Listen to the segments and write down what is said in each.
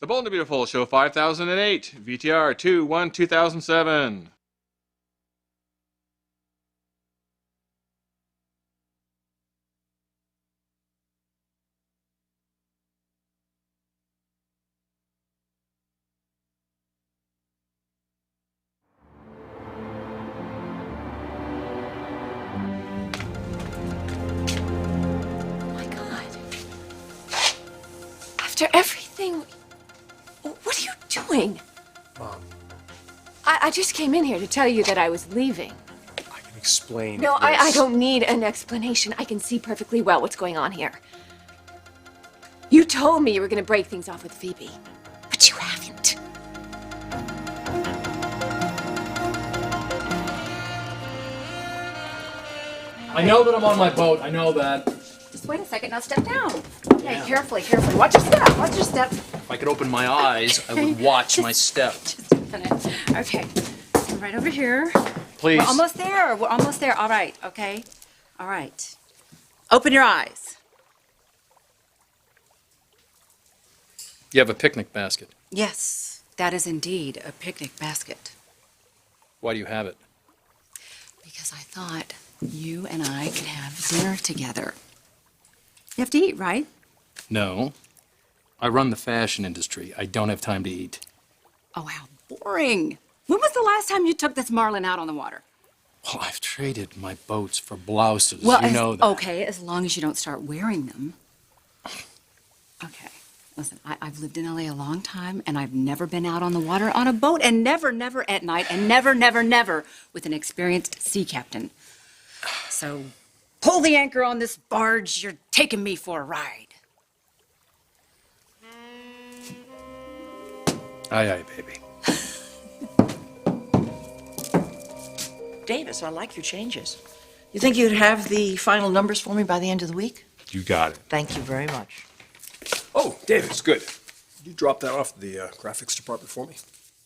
The Bold and the Beautiful, show 5008, VTR 2/1/2007. After everything, what are you doing? Mom. I just came in here to tell you that I was leaving. I can explain. No, this. I don't need an explanation. I can see perfectly well what's going on here. You told me you were going to break things off with Phoebe, but you haven't. I know that I'm on my boat. I know that. Just wait a second. Now step down. Okay, carefully, carefully. Watch your step. Watch your step. If I could open my eyes, I would watch my step. Just a minute. Okay. Come right over here. Please. We're almost there. We're almost there. All right. Okay. All right. Open your eyes. You have a picnic basket. Yes, that is indeed a picnic basket. Why do you have it? Because I thought you and I could have dinner together. You have to eat, right? No. I run the fashion industry. I don't have time to eat. Oh, how boring. When was the last time you took this Marlin out on the water? Well, I've traded my boats for blouses. Well, you know that. okay, as long as you don't start wearing them. Okay, listen, I've lived in LA a long time, and I've never been out on the water on a boat, and never, never at night, and never, never, never with an experienced sea captain. So, pull the anchor on this barge. You're taking me for a ride. Aye, aye, baby. Davis, I like your changes. You think you'd have the final numbers for me by the end of the week? You got it. Thank you very much. Oh, Davis, good. You dropped that off at the graphics department for me?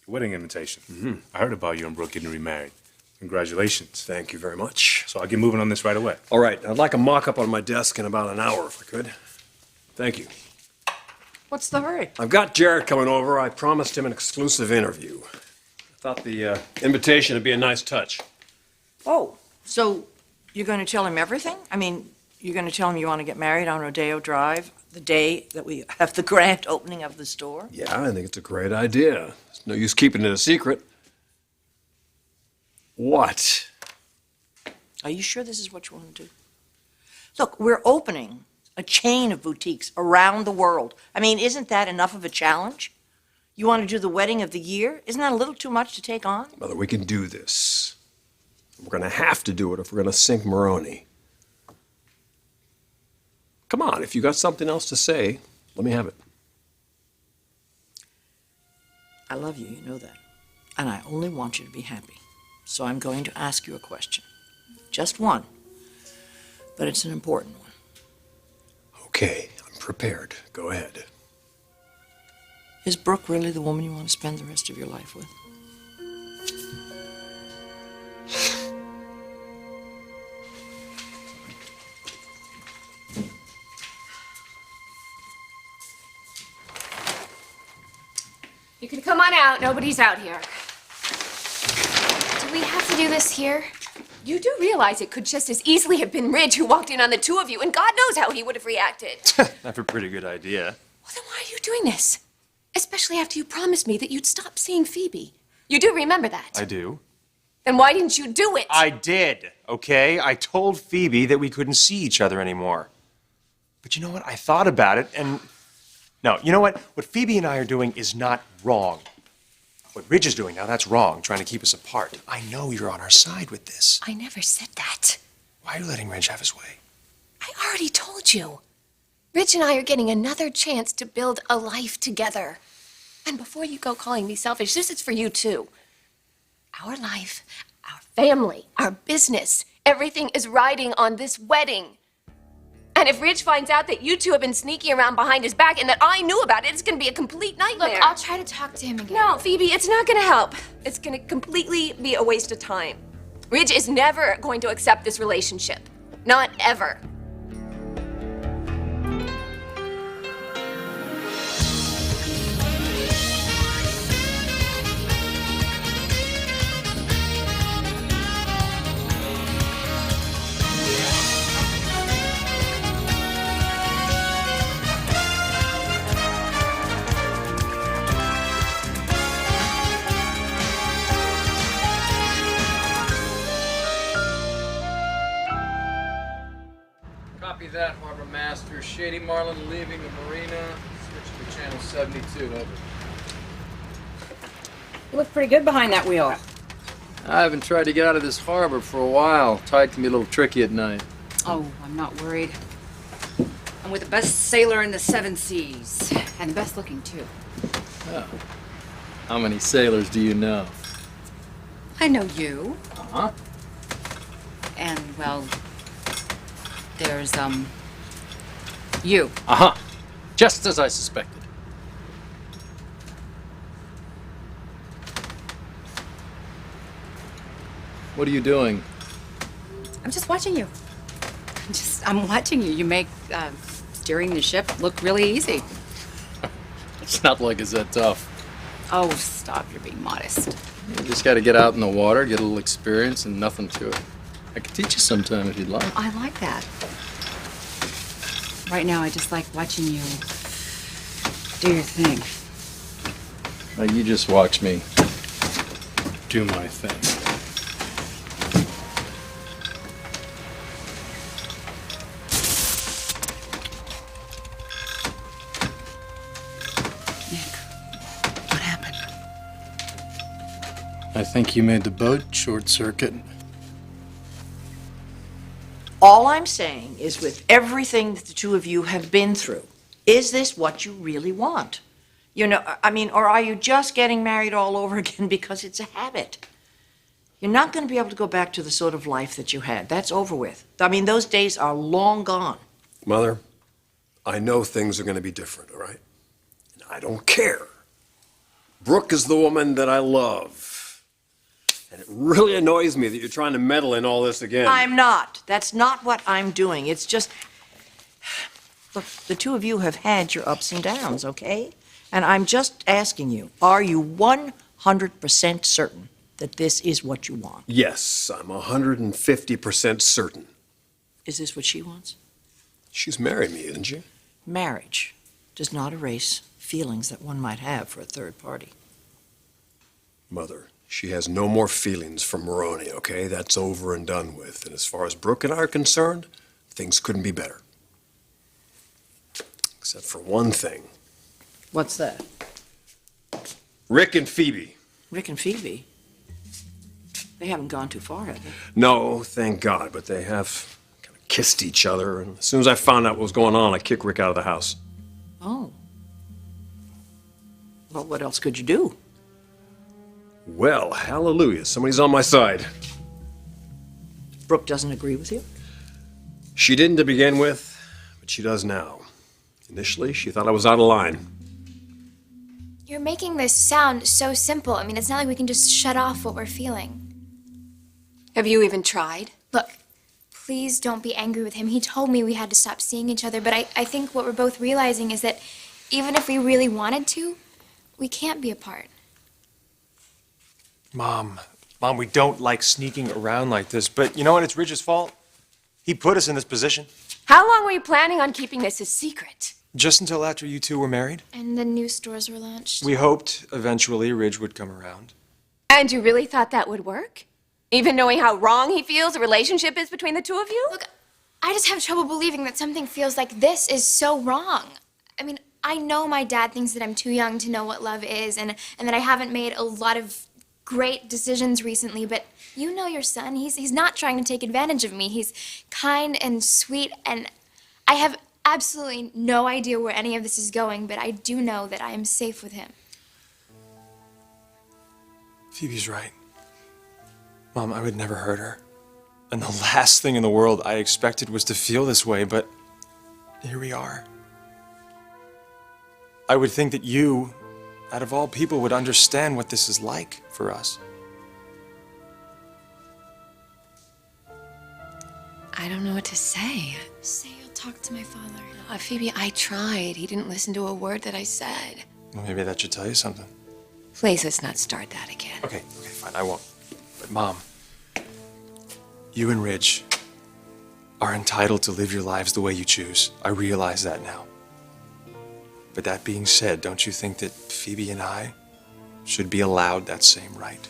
Your wedding invitation. Mm-hmm. I heard about you and Brooke getting remarried. Congratulations. Thank you very much. So I'll get moving on this right away. All right, I'd like a mock-up on my desk in about an hour, if I could. Thank you. What's the hurry? I've got Jared coming over. I promised him an exclusive interview. I thought the invitation would be a nice touch. Oh, so you're going to tell him everything? I mean, you're going to tell him you want to get married on Rodeo Drive the day that we have the grand opening of the store? Yeah, I think it's a great idea. There's no use keeping it a secret. What? Are you sure this is what you want to do? Look, we're opening a chain of boutiques around the world. I mean, isn't that enough of a challenge? You want to do the wedding of the year? Isn't that a little too much to take on? Mother, we can do this. We're going to have to do it if we're going to sink Maroney. Come on, if you got something else to say, let me have it. I love you, you know that. And I only want you to be happy. So I'm going to ask you a question. Just one. But it's an important one. Okay, I'm prepared. Go ahead. Is Brooke really the woman you want to spend the rest of your life with? You can come on out. Nobody's out here. Do we have to do this here? You do realize it could just as easily have been Ridge who walked in on the two of you, and God knows how he would have reacted. That's a pretty good idea. Well, then why are you doing this? Especially after you promised me that you'd stop seeing Phoebe. You do remember that? I do. Then why didn't you do it? I did, okay? I told Phoebe that we couldn't see each other anymore. But you know what? I thought about it, and... No, you know what? What Phoebe and I are doing is not wrong. What Ridge is doing now, that's wrong, trying to keep us apart. I know you're on our side with this. I never said that. Why are you letting Ridge have his way? I already told you. Ridge and I are getting another chance to build a life together. And before you go calling me selfish, this is for you too. Our life, our family, our business, everything is riding on this wedding. And if Ridge finds out that you two have been sneaking around behind his back and that I knew about it, it's gonna be a complete nightmare. Look, I'll try to talk to him again. No, Phoebe, it's not gonna help. It's gonna completely be a waste of time. Ridge is never going to accept this relationship. Not ever. Copy that, Harbor Master. Shady Marlin leaving the marina. Switch to channel 72, over. You look pretty good behind that wheel. I haven't tried to get out of this harbor for a while. Tide can be a little tricky at night. Oh, I'm not worried. I'm with the best sailor in the 7 seas. And the best looking, too. Oh. How many sailors do you know? I know you. Uh-huh. And, well, there's, you. Uh-huh. Just as I suspected. What are you doing? I'm just watching you. I'm watching you. You make, steering the ship look really easy. It's not like it's that tough. Oh, stop. You're being modest. You just gotta get out in the water, get a little experience, and nothing to it. I could teach you sometime if you'd like. I like that. Right now, I just like watching you do your thing. Now you just watch me do my thing. Nick, what happened? I think you made the boat short circuit. All I'm saying is with everything that the two of you have been through, is this what you really want? You know, I mean, or are you just getting married all over again because it's a habit? You're not going to be able to go back to the sort of life that you had. That's over with. I mean, those days are long gone. Mother, I know things are going to be different, all right? And I don't care. Brooke is the woman that I love. And it really annoys me that you're trying to meddle in all this again. I'm not. That's not what I'm doing. It's just, look, the two of you have had your ups and downs, okay? And I'm just asking you, are you 100% certain that this is what you want? Yes, I'm 150% certain. Is this what she wants? She's married me, isn't she? Marriage does not erase feelings that one might have for a third party. Mother, she has no more feelings for Maroney, okay? That's over and done with. And as far as Brooke and I are concerned, things couldn't be better. Except for one thing. What's that? Rick and Phoebe. Rick and Phoebe? They haven't gone too far, have they? No, thank God, but they have kind of kissed each other. And as soon as I found out what was going on, I kicked Rick out of the house. Oh. Well, what else could you do? Well, hallelujah, somebody's on my side. Brooke doesn't agree with you? She didn't to begin with, but she does now. Initially, she thought I was out of line. You're making this sound so simple. I mean, it's not like we can just shut off what we're feeling. Have you even tried? Look, please don't be angry with him. He told me we had to stop seeing each other, but I think what we're both realizing is that even if we really wanted to, we can't be apart. Mom, we don't like sneaking around like this, but you know what? It's Ridge's fault. He put us in this position. How long were you planning on keeping this a secret? Just until after you two were married. And the new stores were launched. We hoped eventually Ridge would come around. And you really thought that would work? Even knowing how wrong he feels the relationship is between the two of you? Look, I just have trouble believing that something feels like this is so wrong. I mean, I know my dad thinks that I'm too young to know what love is and that I haven't made a lot of great decisions recently, but you know your son. He's not trying to take advantage of me. He's kind and sweet, and I have absolutely no idea where any of this is going, but I do know that I am safe with him. Phoebe's right. Mom, I would never hurt her. And the last thing in the world I expected was to feel this way, but here we are. I would think that you, out of all people, would understand what this is like for us. I don't know what to say. Say you'll talk to my father. Phoebe, I tried. He didn't listen to a word that I said. Well, maybe that should tell you something. Please, let's not start that again. Okay, fine, I won't. But Mom, you and Ridge are entitled to live your lives the way you choose. I realize that now. But that being said, don't you think that Phoebe and I should be allowed that same right?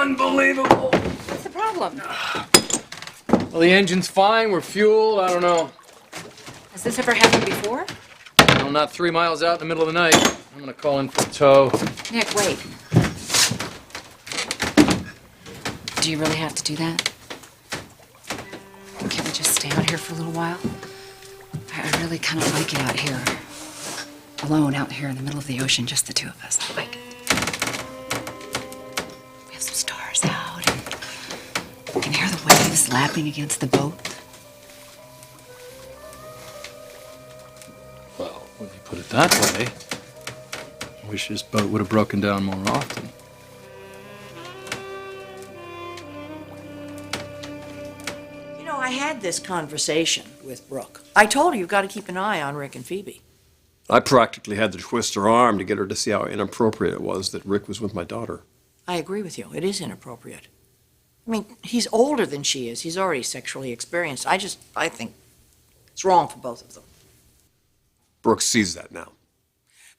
Unbelievable. What's the problem? Well, the engine's fine. We're fueled. I don't know. Has this ever happened before? I'm not 3 miles out in the middle of the night. I'm gonna call in for a tow. Nick, wait. Do you really have to do that? Can't we just stay out here for a little while? I really kind of like it out here. Alone out here in the middle of the ocean, just the two of us. I like it. We have some stars out, and you can hear the waves lapping against the boat. Well, when you put it that way, I wish this boat would have broken down more often. You know, I had this conversation with Brooke. I told her you've got to keep an eye on Rick and Phoebe. I practically had to twist her arm to get her to see how inappropriate it was that Rick was with my daughter. I agree with you. It is inappropriate. I mean, he's older than she is. He's already sexually experienced. I think it's wrong for both of them. Brooke sees that now.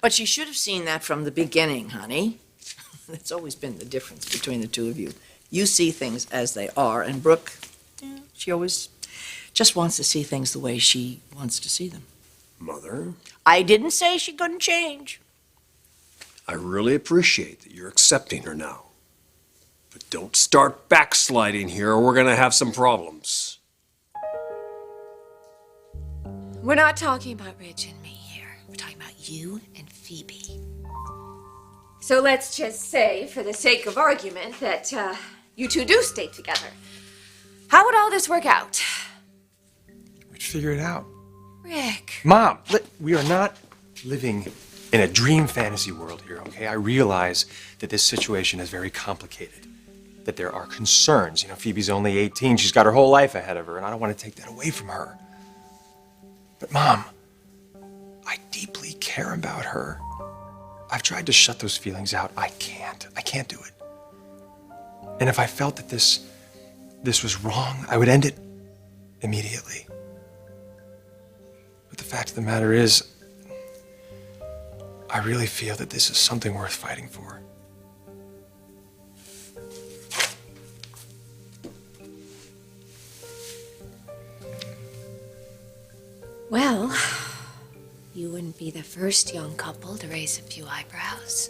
But she should have seen that from the beginning, honey. That's always been the difference between the two of you. You see things as they are, and Brooke, she always just wants to see things the way she wants to see them. Mother, I didn't say she couldn't change. I really appreciate that you're accepting her now. But don't start backsliding here or we're gonna have some problems. We're not talking about Rich and me here. We're talking about you and Phoebe. So let's just say, for the sake of argument, that you two do stay together. How would all this work out? We'd figure it out. Rick. Mom, we are not living in a dream fantasy world here, okay? I realize that this situation is very complicated, that there are concerns. You know, Phoebe's only 18. She's got her whole life ahead of her, and I don't want to take that away from her. But, Mom, I deeply care about her. I've tried to shut those feelings out. I can't. I can't do it. And if I felt that this was wrong, I would end it immediately. But the fact of the matter is, I really feel that this is something worth fighting for. Well, you wouldn't be the first young couple to raise a few eyebrows.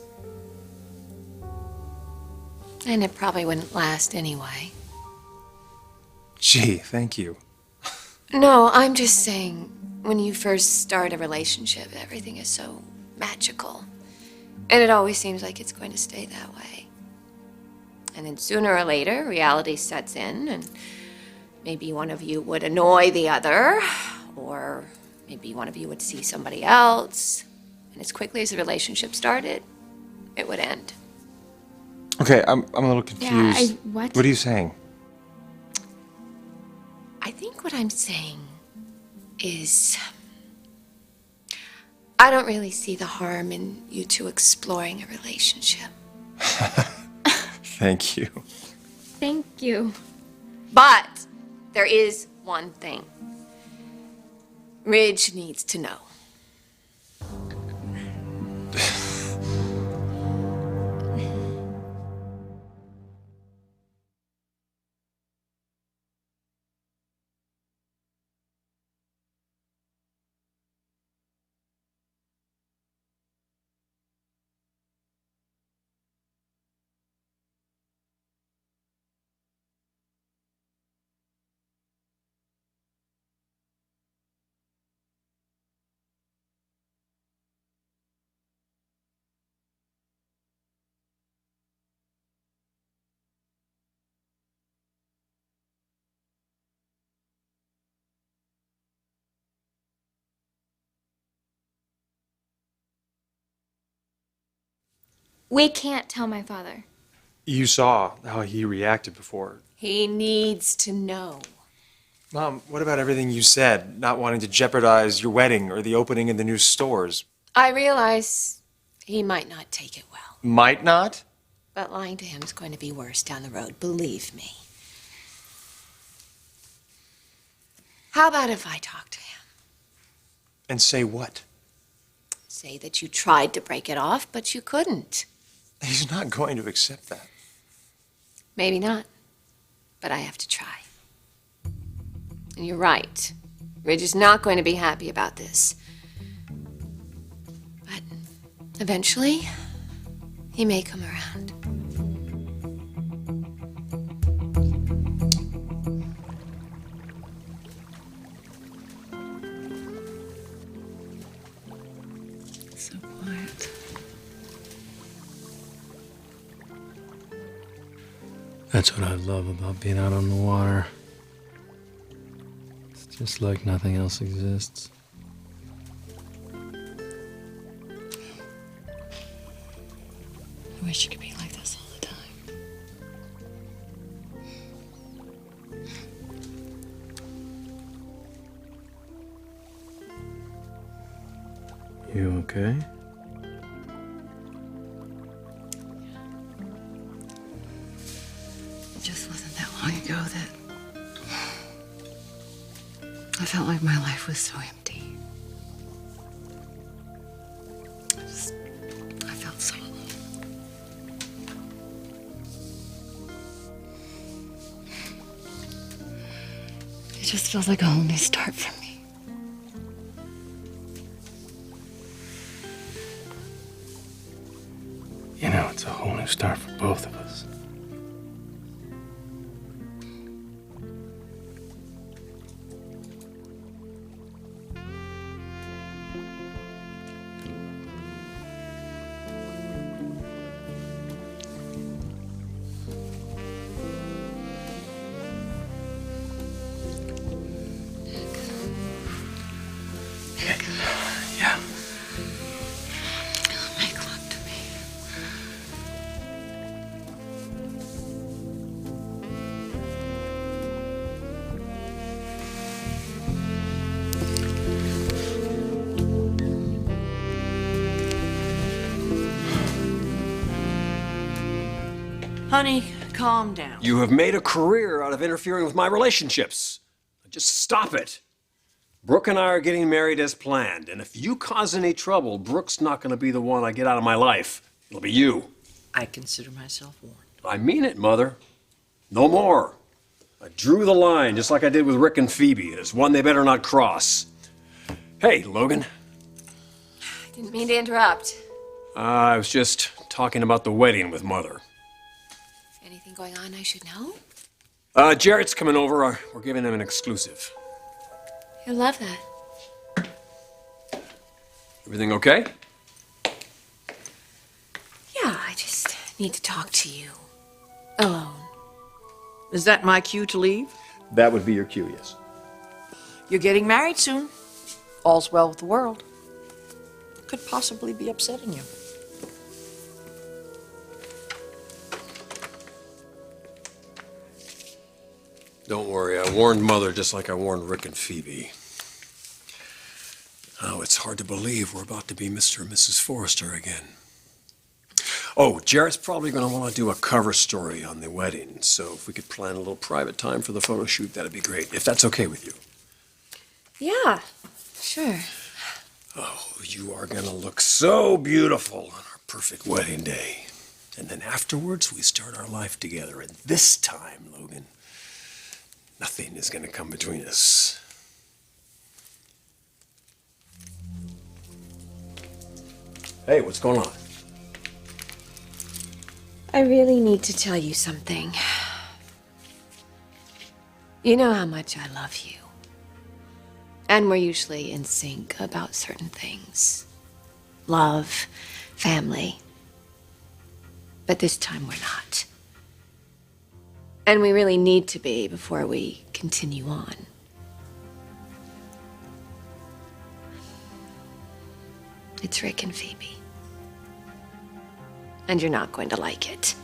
And it probably wouldn't last anyway. Gee, thank you. No, I'm just saying, when you first start a relationship, everything is so magical. And it always seems like it's going to stay that way. And then sooner or later, reality sets in, and maybe one of you would annoy the other, or maybe one of you would see somebody else. And as quickly as the relationship started, it would end. Okay, I'm a little Yeah, confused. what? What are you saying? I think what I'm saying is, I don't really see the harm in you two exploring a relationship. Thank you. Thank you. But there is one thing. Ridge needs to know. We can't tell my father. You saw how he reacted before. He needs to know. Mom, what about everything you said? Not wanting to jeopardize your wedding or the opening of the new stores. I realize he might not take it well, Might not? but lying to him is going to be worse down the road, believe me. How about if I talk to him? And say what? Say that you tried to break it off, but you couldn't. He's not going to accept that. Maybe not, but I have to try. And you're right. Ridge is not going to be happy about this. But eventually, he may come around. So quiet. That's what I love about being out on the water. It's just like nothing else exists. I wish it could be like this all the time. You okay? It just wasn't that long ago that I felt like my life was so empty. I felt so alone. It just feels like a whole new start for me. You know, it's a whole new start for both of us. Yeah. Make love to me. Honey, calm down. You have made a career out of interfering with my relationships. Just stop it. Brooke and I are getting married as planned, and if you cause any trouble, Brooke's not going to be the one I get out of my life. It'll be you. I consider myself warned. I mean it, Mother. No more. I drew the line just like I did with Rick and Phoebe. It is one they better not cross. Hey, Logan. Didn't mean to interrupt. I was just talking about the wedding with Mother. Anything going on I should know? Jarrett's coming over. We're giving him an exclusive. He'll love that. Everything okay? Yeah, I just need to talk to you. Alone. Is that my cue to leave? That would be your cue, yes. You're getting married soon. All's well with the world. Could possibly be upsetting you. Don't worry, I warned Mother just like I warned Rick and Phoebe. Oh, it's hard to believe we're about to be Mr. and Mrs. Forrester again. Oh, Jarrett's probably going to want to do a cover story on the wedding, so if we could plan a little private time for the photo shoot, that'd be great, if that's okay with you. Yeah, sure. Oh, you are going to look so beautiful on our perfect wedding day. And then afterwards, we start our life together, and this time, Logan, nothing is going to come between us. Hey, what's going on? I really need to tell you something. You know how much I love you. And we're usually in sync about certain things. Love, family. But this time we're not. And we really need to be before we continue on. It's Rick and Phoebe. And you're not going to like it.